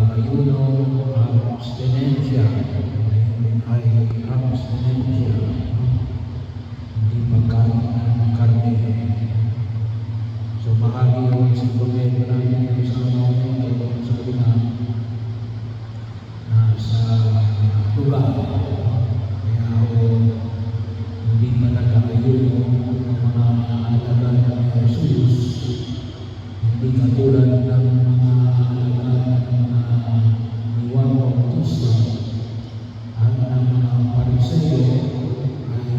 mag-ayuno, abstinensya, ay abstinensya, hindi pagkain ng karne. So bahagi yun sa problema natin yung sa sabi na nasa lugar. Kaya ako hindi pa nag-ayuno ng mga alagad ng Jesus. Hindi katulad ng mga alagad ng mga ni Juan Bautista at ng mga Pariseo ay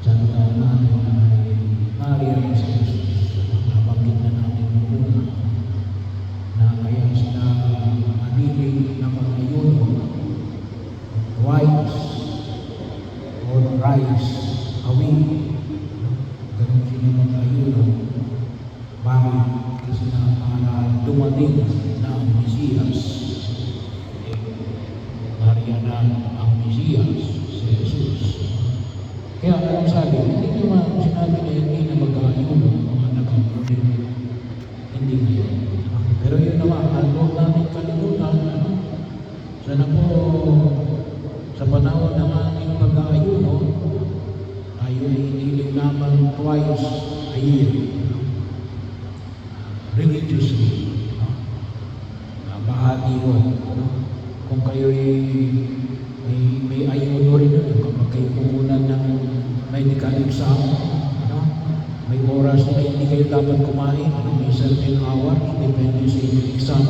tanda natin ay nariyan sa Jesus. Nabanggit na natin yung una na kaya sila manilig na mag-ayuno twice or thrice a week. Ganun sila mag-ayuno. Bakit? Kasi na para dumating na ang Mesiyas. Nariyan na ang Mesiyas, si Jesus. Kaya anong sabi? Hindi naman sinabi na hindi na mag-ayuno mga nag-ayuno. Hindi ngayon. Pero yun naman, huwag namin kalimutan, sana po sa panahon ng aming pag-ayuno, tayo ay hiniling naman twice a year. Religiously. Bahagi yun. Kung kayo'y may ayuno rin yun, kapag kayo pupunan ng medical exam, may oras na hindi kayo dapat kumain, may certain hours, depende sa inyong exam.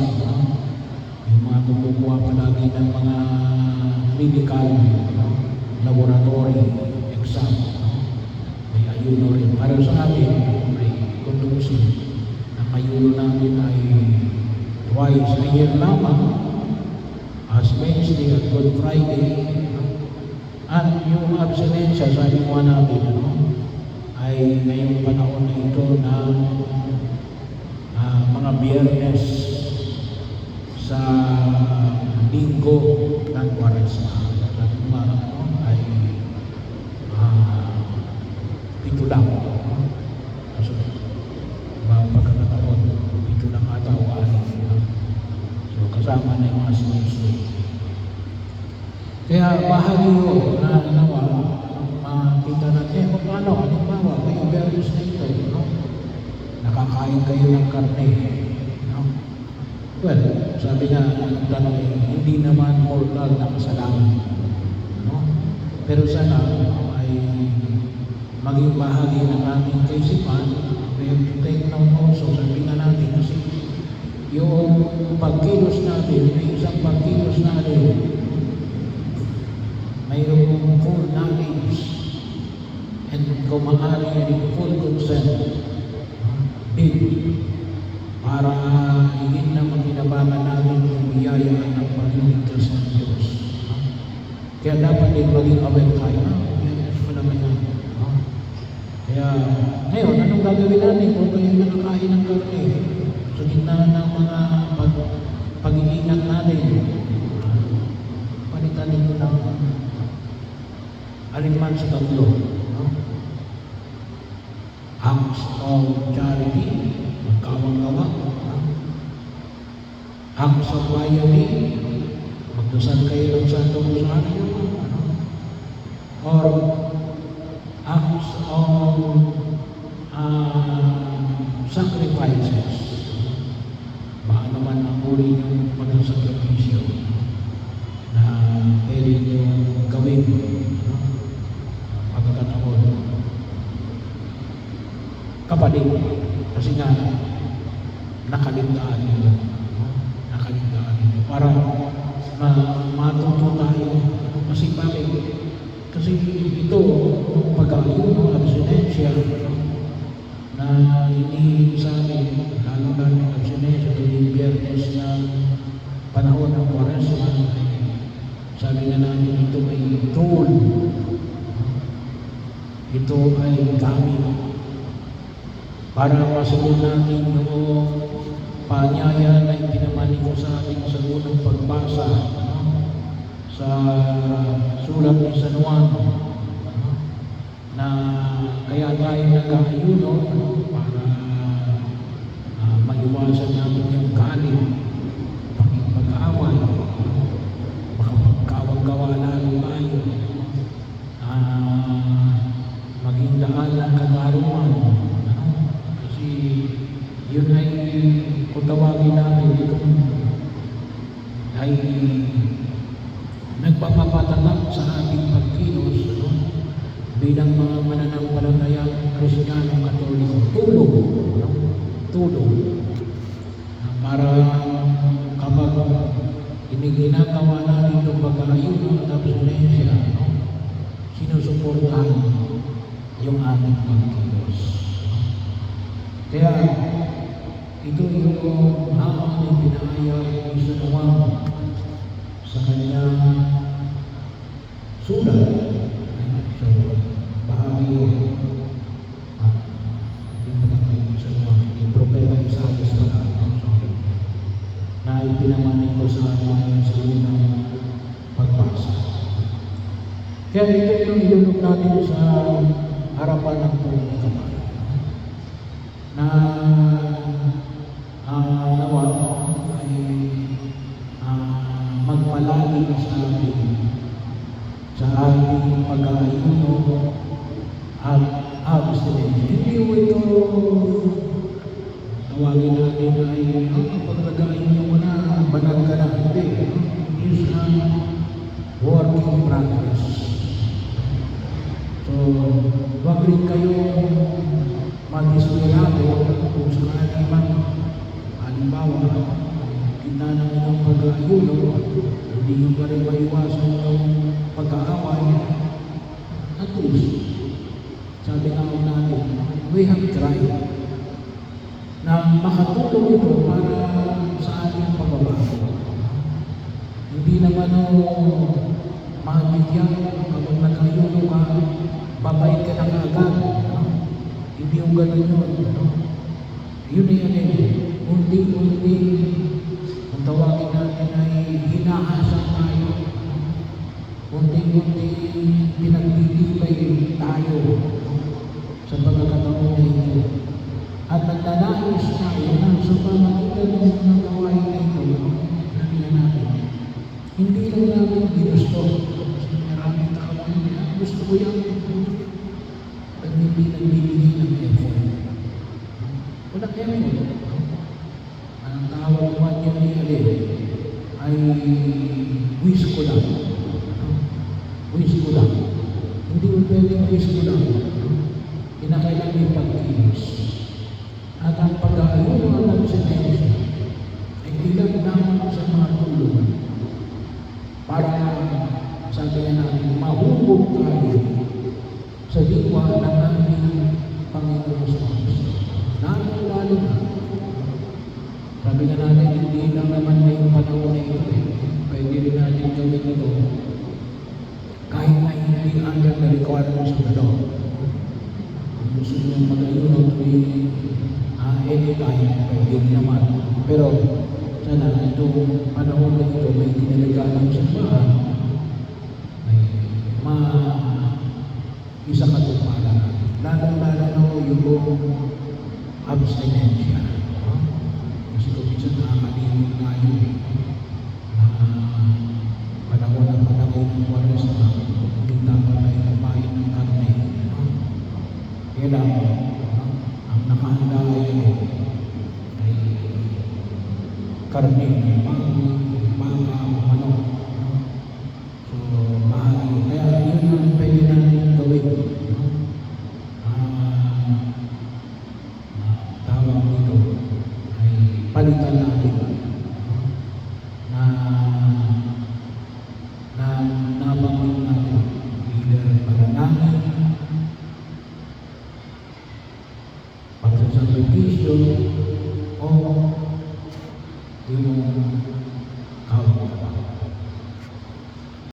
Yung mga kumukuha palagi ng mga medical laboratory exam, may ayuno rin. Para sa atin, may conducive. Ang ayuno namin ay twice a year lamang, as Wednesday at Good Friday. At yung abstinensya, sabi mo natin, ay ngayong panahon na ito na mga Biyernes sa linggo ng Kwaresma. Ay 7 lang. So, pagkakataon, 7 lang ata o 6. So, kasama na yung mga sinusunod. Kaya bahagi yun na makita natin, paano, halimbawa, may Biyernes na ito, nakakain kayo ng karne. Well, sabi nga, ang tanong, hindi naman mortal na kasalanan. Pero sana ay maging bahagi ng aming kaisipan. We have to take note also, sabi nga natin, kasi yung pagkilos natin, may isang pagkilos natin, mayroong full knowledge and kung maaari rin full consent para higit na maginabangan namin yung biyaya ng pagliligtas ng Diyos. Kaya dapat din maging aware tayo. Yes, wala man yan. Kaya ngayon, anong gagawin natin kung kayo nakakain ng karne? Sa gitna ng mga pag-iingat natin, palitan ninyo ng alinman sa 3. Acts of charity, magkawang-gawa. Acts of piety, magdasal kayo ng Santo Rosario. Or acts of sacrifices. Baka naman ang uri ng pagsasakripisyo na pwede nyo gawin pagkakataon. Kapatid, kasi nga nakaligtaan nyo. Nakaligtaan nyo. Para matuto tayo. Kasi bakit? Kasi ito, pag-ayuno, abstinensya, na hinihiling sa amin, lalo na yung abstinensya tuwing Biyernes na panahon ng Kwaresma, sabi nga namin, ito ay tool. Ito ay gamit para masunod natin yung panyaya na ipinamani ko sa atin sa unang pagbasa sa sulat ni San Juan, na kaya tayo nag-ayuno para maiwasan natin yung kanin, kung tawagin natin itong ay nagpapapatatag sa ating pagkilos, no? Bilang mga mananampalatayang Kristiyano Katoliko, tulong, no? Tulong para kapag ginagawa natin itong pag-aayuno at abstinensya, no? Sinusuportahan yung ating pagkilos. Kaya ito yung aking pinahayag ni San Juan sa kanyang sulat. So, bahagi yung propeta Isaias pala, na ipinamanin ko sa amin sa unang pagbasa. Kaya ito yung ilulog natin sa harapan ng buong kapal na nawa ay magpalagi sa atin sa ating pag-aayuno at abstinensya. Hindi mo ito tawagin natin ay kapag nag-aayuno mo na, banal ka na. Hindi. It is a work in progress. So, wag rin kayo mag-ismirado kung saan man halimbawa kita ng inyong pag-aayuno, hindi nyo pa rin maiwasan yung pag-aaway. At least, sabi nga ko natin, we have tried na makatulong ito para sa ating pagbabago. Hindi naman mabigyan kapag nag-ayuno ka, babait ka na kaagad. Hindi yung gano'n yun. Yun na yan eh. Unti-unti, kung tawagin natin ay hinahasang tayo. Unti-unti, pinagtitibay tayo sa pagkakataon na ito. At naglalais tayo na sa pamagitan ng mga gawain na ito, sabihin natin, hindi lang namin ginusto. Kasi maraming tao na gusto ko yan. At hindi nagbibigay ng effort. Walang effort. Ang tawag naman yan ni Ali ay wish ko lang. Wish ko lang. Hindi mo pwedeng wish ko lang. Kinakailangan may pagkilos. At ang pag-aayuno at abstinensya ay ilang naman sa mga tulong para sabi natin mahubog tayo sa diwa ng ating Panginoon sa Kristo. Lalo na. Sabi nga natin, hindi lang naman na yung panahon na ito. Pwede rin natin gawin ito kahit na hindi under the requirements of the law. Kung gusto nyo mag-ayuno anytime, pwede rin naman. Pero sana itong panahon na ito may tinalagaan sa bahan ay isa katuparan natin. Lalong-lalo yung abstinensya. Kasi kung minsan nakakalimot tayo panahon ng panahon ng Kwaresma, hindi dapat tayo kumain ng karne. Kaya lang, ang nakahanda ay karne, mga manok. So, bahagi. Kaya yun ang pwede natin gawin. Tawag dito ay palitan natin na nabanggit natin either pananangin, pagsasakripisyo, o yung